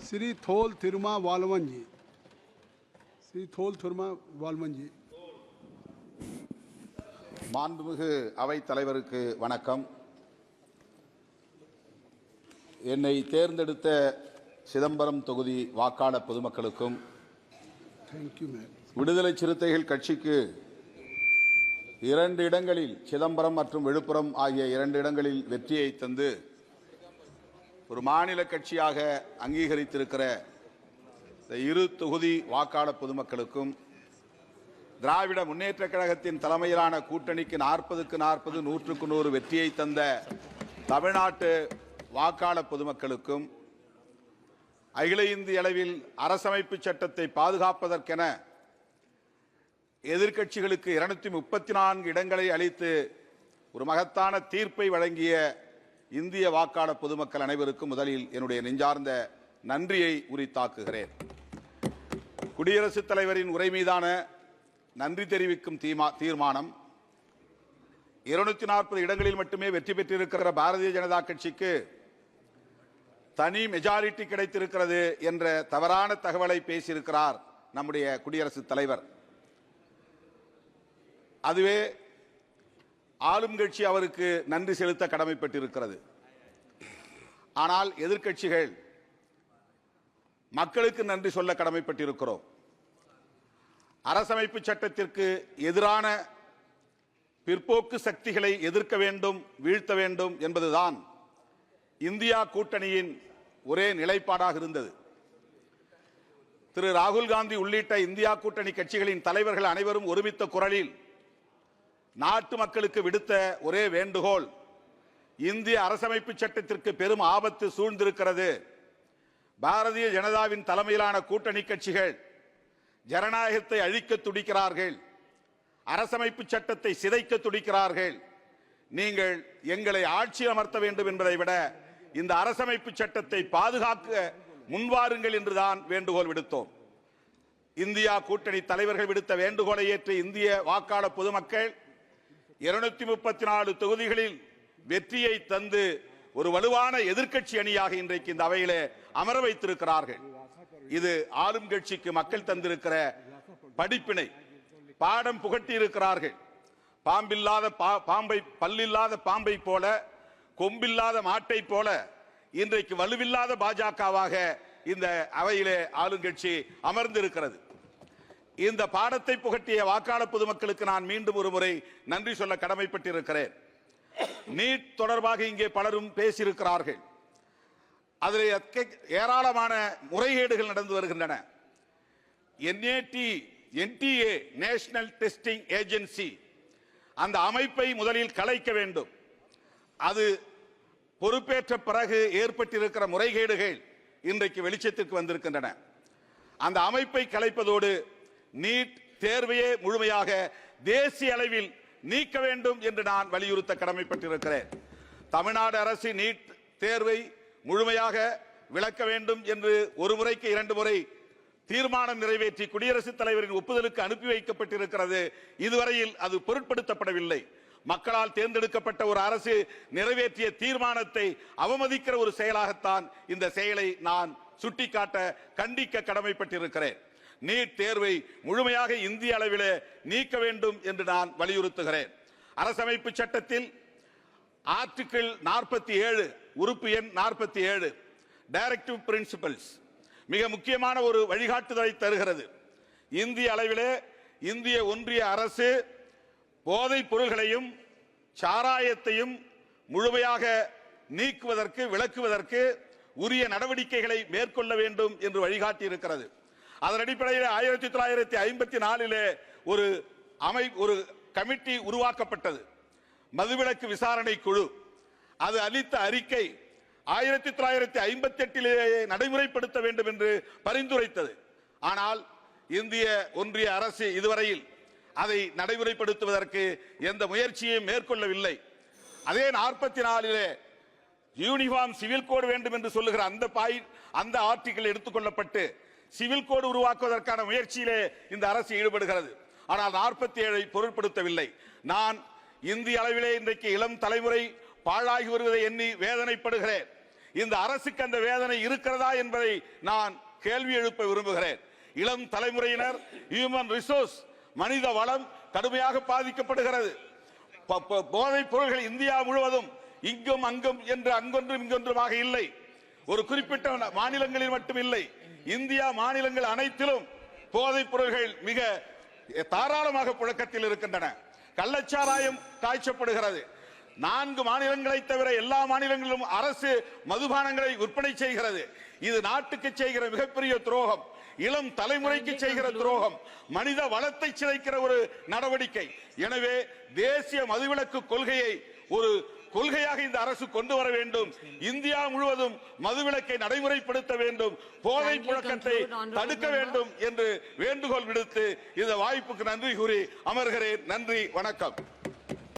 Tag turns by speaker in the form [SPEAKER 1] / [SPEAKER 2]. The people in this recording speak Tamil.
[SPEAKER 1] श्री थोल थिरुमा वालवन जी, श्री थोल थिरुमा वालवन जी.
[SPEAKER 2] மாண்புமிகு அவைத் தலைவருக்கு வணக்கம். என்னை தேர்ந்தெடுத்த சிதம்பரம் தொகுதி வாக்காளர் பொதுமக்களுக்கும் விடுதலை சிறுத்தைகள் கட்சிக்கு 2 இடங்களில் சிதம்பரம் மற்றும் விழுப்புரம் ஆகிய 2 இடங்களில் வெற்றியை தந்து ஒரு மாநில கட்சியாக அங்கீகரித்திருக்கிற இந்த 2 தொகுதி வாக்காளர் பொதுமக்களுக்கும் திராவிட முன்னேற்றக் கழகத்தின் தலைமையிலான கூட்டணிக்கு 40க்கு 40 100க்கு 100 வெற்றியை தந்த தமிழ்நாட்டு வாக்காளர் பொதுமக்களுக்கும் அகில இந்திய அளவில் அரசமைப்பு சட்டத்தை பாதுகாப்பதற்கென எதிர்க்கட்சிகளுக்கு 234 இடங்களை அளித்து ஒரு மகத்தான தீர்ப்பை வழங்கிய இந்திய வாக்காளர் பொதுமக்கள் அனைவருக்கும் முதலில் என்னுடைய நெஞ்சார்ந்த நன்றியை உரித்தாக்குகிறேன். குடியரசுத் தலைவரின் உரை மீதான நன்றி தெரிவிக்கும் தீர்மானம் 240 இடங்களில் மட்டுமே வெற்றி பெற்றிருக்கிற பாரதிய ஜனதா கட்சிக்கு தனி மெஜாரிட்டி கிடைத்திருக்கிறது என்ற தவறான தகவலை பேசியிருக்கிறார் நம்முடைய குடியரசுத் தலைவர். அதுவே ஆளும் கட்சி அவருக்கு நன்றி செலுத்த கடமைப்பட்டிருக்கிறது. ஆனால் எதிர்க்கட்சிகள் மக்களுக்கு நன்றி சொல்ல கடமைப்பட்டிருக்கிறோம். அரசமைப்பு சட்டத்திற்கு எதிரான பிற்போக்கு சக்திகளை எதிர்க்க வேண்டும், வீழ்த்த வேண்டும் என்பதுதான் இந்தியா கூட்டணியின் ஒரே நிலைப்பாடாக இருந்தது. திரு ராகுல் காந்தி உள்ளிட்ட இந்தியா கூட்டணி கட்சிகளின் தலைவர்கள் அனைவரும் ஒருமித்த குரலில் நாட்டு மக்களுக்கு விடுத்த ஒரே வேண்டுகோள், இந்திய அரசமைப்பு சட்டத்திற்கு பெரும் ஆபத்து சூழ்ந்திருக்கிறது. பாரதிய ஜனதாவின் தலைமையிலான கூட்டணி கட்சிகள் ஜனநாயகத்தை அழிக்க துடிக்கிறார்கள், அரசமைப்பு சட்டத்தை சிதைக்க துடிக்கிறார்கள். நீங்கள் எங்களை ஆட்சி அமர்த்த வேண்டும் என்பதை விட இந்த அரசமைப்பு சட்டத்தை பாதுகாக்க முன்வாருங்கள் என்றுதான் வேண்டுகோள் விடுத்தோம். இந்தியா கூட்டணி தலைவர்கள் விடுத்த வேண்டுகோளை ஏற்ற இந்திய வாக்காளர் பொதுமக்கள் 234 தொகுதிகளில் வெற்றியை தந்து ஒரு வலுவான எதிர்க்கட்சி அணியாக இன்றைக்கு இந்த அவையிலே அமர வைத்திருக்கிறார்கள். இது ஆளும் கட்சிக்கு மக்கள் தந்திருக்கிற படிப்பினை, பாடம் புகட்டி இருக்கிறார்கள். பாம்பில்லாத பாம்பை, பல்லில்லாத பாம்பை போல, கொம்பில்லாத மாட்டை போல இன்றைக்கு வலுவில்லாத பாஜகவாக இந்த அவையிலே ஆளுங்கட்சி அமர்ந்திருக்கிறது. இந்த பாடத்தை புகட்டிய வாக்காளர் பொதுமக்களுக்கு நான் மீண்டும் ஒரு முறை நன்றி சொல்ல கடமைப்பட்டிருக்கிறேன். நீட் தொடர்பாக இங்கே பலரும் பேசியிருக்கிறார்கள். அதில் ஏராளமான முறைகேடுகள் நடந்து வருகின்றன. NTA நேஷனல் டெஸ்டிங் ஏஜென்சி அந்த அமைப்பை முதலில் கலைக்க வேண்டும். அது பொறுப்பேற்ற பிறகு ஏற்பட்டிருக்கிற முறைகேடுகள் இன்றைக்கு வெளிச்சத்திற்கு வந்திருக்கின்றன. அந்த அமைப்பை கலைப்பதோடு நீட் தேர்வையே முழுமையாக தேசிய அளவில் நீக்க வேண்டும் என்று நான் வலியுறுத்த கடமைப்பட்டிருக்கிறேன். தமிழ்நாடு அரசு நீட் தேர்வை முழுமையாக விலக்க வேண்டும் என்று ஒரு முறைக்கு 2 முறை தீர்மானம் நிறைவேற்றி குடியரசுத் தலைவரின் ஒப்புதலுக்கு அனுப்பி வைக்கப்பட்டிருக்கிறது. இதுவரையில் அது பொருட்படுத்தப்படவில்லை. மக்களால் தேர்ந்தெடுக்கப்பட்ட ஒரு அரசு நிறைவேற்றிய தீர்மானத்தை அவமதிக்கிற ஒரு செயலாகத்தான் இந்த செயலை நான் சுட்டிக்காட்ட, கண்டிக்க கடமைப்பட்டிருக்கிறேன். நீட் தேர்வை முழுமையாக இந்திய அளவில் நீக்க வேண்டும் என்று நான் வலியுறுத்துகிறேன். அரசமைப்பு சட்டத்தில் ஆர்டிகிள் 47 உறுப்பு எண் 47 டைரக்டிவ் பிரின்சிபல்ஸ் மிக முக்கியமான ஒரு வழிகாட்டுதலை தருகிறது. இந்திய அளவிலே இந்திய ஒன்றிய அரசு போதைப் பொருள்களையும் சாராயத்தையும் முழுமையாக நீக்குவதற்கு, விலக்குவதற்கு உரிய நடவடிக்கைகளை மேற்கொள்ள வேண்டும் என்று வழிகாட்டி இருக்கிறது. அதன் அடிப்படையில் 1954 ஒரு கமிட்டி உருவாக்கப்பட்டது, மதுவிலக்கு விசாரணை குழு. அது அளித்த அறிக்கை 1958 நடைமுறைப்படுத்த வேண்டும் என்று பரிந்துரைத்தது. ஆனால் இந்திய ஒன்றிய அரசு இதுவரையில் அதை நடைமுறைப்படுத்துவதற்கு எந்த முயற்சியையும் மேற்கொள்ளவில்லை. அதே 44 யூனிஃபார்ம் சிவில் கோடு வேண்டும் என்று சொல்லுகிற அந்த ஆர்டிகிள் எடுத்துக்கொள்ளப்பட்டு சிவில் கோடு உருவாக்குவதற்கான முயற்சியிலே இந்த அரசு ஈடுபடுகிறது. ஆனால் 47 பொருட்படுத்தவில்லை. நான் இந்திய அளவிலே இன்றைக்கு இளம் தலைமுறை பாழாகி வருவதை எண்ணி வேதனைப்படுகிறேன். இந்த அரசுக்கு அந்த வேதனை இருக்கிறதா என்பதை நான் கேள்வி எழுப்ப விரும்புகிறேன். இளம் தலைமுறையினர், ஹியூமன் ரிசோர்ஸ், மனித வளம் கடுமையாக பாதிக்கப்படுகிறது. போதைப் பொருள்கள் இந்தியா முழுவதும் இங்கும் அங்கும் என்று அங்கொன்றும் இங்கொன்றுமாக இல்லை. ஒரு குறிப்பிட்ட மாநிலங்களில் மட்டும் இல்லை, இந்தியா மாநிலங்கள் அனைத்திலும் போதைப் பொருள்கள் மிக தாராளமாக புழக்கத்தில் இருக்கின்றன. கள்ளச்சாராயம் காய்ச்சப்படுகிறது. 4 மாநிலங்களை தவிர எல்லா மாநிலங்களிலும் அரசு மதுபானங்களை விற்பனை செய்கிறது. இது நாட்டுக்கு செய்கிற மிகப்பெரிய துரோகம், இளம் தலைமுறைக்கு செய்கிற துரோகம், மனித வளத்தை சிதைக்கிற ஒரு நடவடிக்கை. எனவே தேசிய மதுவிலக்கு கொள்கையை ஒரு கொள்கையாக இந்த அரசு கொண்டு வர வேண்டும். இந்தியா முழுவதும் மதுவிலக்கை நடைமுறைப்படுத்த வேண்டும், போதை புழக்கத்தை தடுக்க வேண்டும் என்று வேண்டுகோள் விடுத்து இந்த வாய்ப்புக்கு நன்றி கூறி அமர்கிறேன். நன்றி, வணக்கம்.